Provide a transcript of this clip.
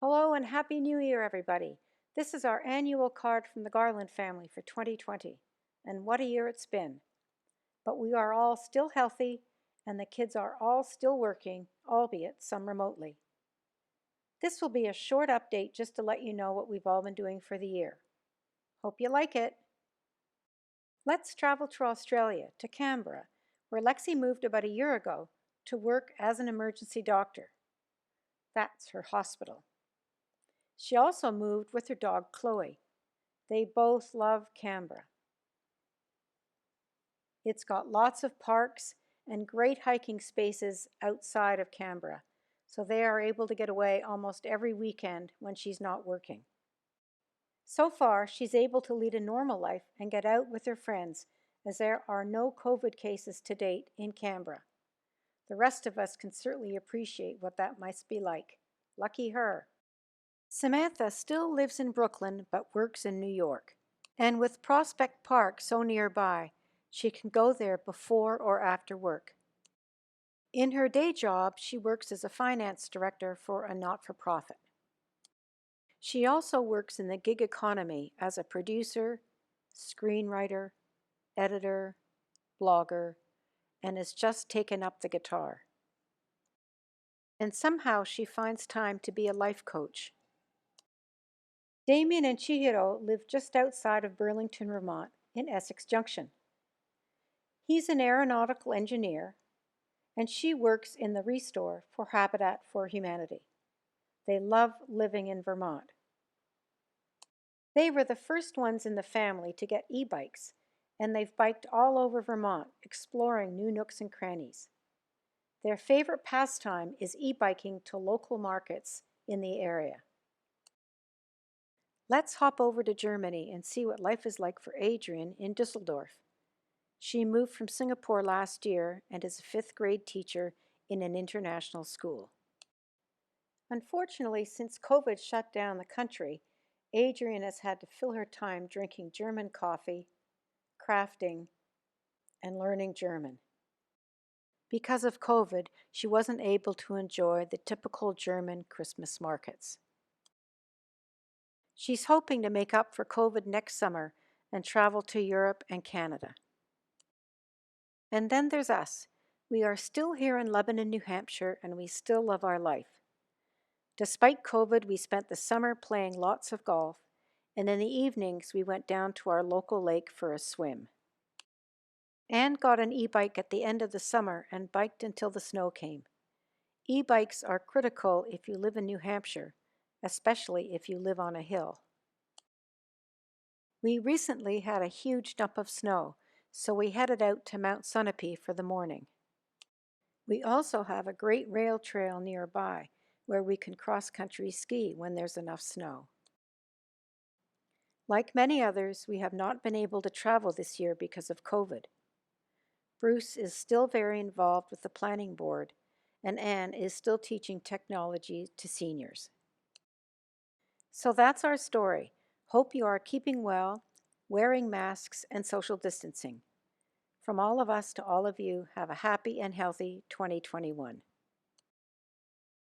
Hello and Happy New Year, everybody. This is our annual card from the Garland family for 2020, and what a year it's been. But we are all still healthy, and the kids are all still working, albeit some remotely. This will be a short update just to let you know what we've all been doing for the year. Hope you like it. Let's travel to Australia, to Canberra, where Lexi moved about a year ago to work as an emergency doctor. That's her hospital. She also moved with her dog Chloe. They both love Canberra. It's got lots of parks and great hiking spaces outside of Canberra, so they are able to get away almost every weekend when she's not working. So far, she's able to lead a normal life and get out with her friends, as there are no COVID cases to date in Canberra. The rest of us can certainly appreciate what that must be like. Lucky her. Samantha still lives in Brooklyn but works in New York. And with Prospect Park so nearby, she can go there before or after work. In her day job, she works as a finance director for a not-for-profit. She also works in the gig economy as a producer, screenwriter, editor, blogger, and has just taken up the guitar. And somehow she finds time to be a life coach. Damien and Chihiro live just outside of Burlington, Vermont, in Essex Junction. He's an aeronautical engineer, and she works in the Restore for Habitat for Humanity. They love living in Vermont. They were the first ones in the family to get e-bikes, and they've biked all over Vermont, exploring new nooks and crannies. Their favorite pastime is e-biking to local markets in the area. Let's hop over to Germany and see what life is like for Adrian in Düsseldorf. She moved from Singapore last year and is a fifth grade teacher in an international school. Unfortunately, since COVID shut down the country, Adrian has had to fill her time drinking German coffee, crafting, and learning German. Because of COVID, she wasn't able to enjoy the typical German Christmas markets. She's hoping to make up for COVID next summer and travel to Europe and Canada. And then there's us. We are still here in Lebanon, New Hampshire, and we still love our life. Despite COVID, we spent the summer playing lots of golf, and in the evenings we went down to our local lake for a swim. Anne got an e-bike at the end of the summer and biked until the snow came. E-bikes are critical if you live in New Hampshire, especially if you live on a hill. We recently had a huge dump of snow, so we headed out to Mount Sunapee for the morning. We also have a great rail trail nearby where we can cross-country ski when there's enough snow. Like many others, we have not been able to travel this year because of COVID. Bruce is still very involved with the planning board, and Anne is still teaching technology to seniors. So that's our story. Hope you are keeping well, wearing masks, and social distancing. From all of us to all of you, have a happy and healthy 2021.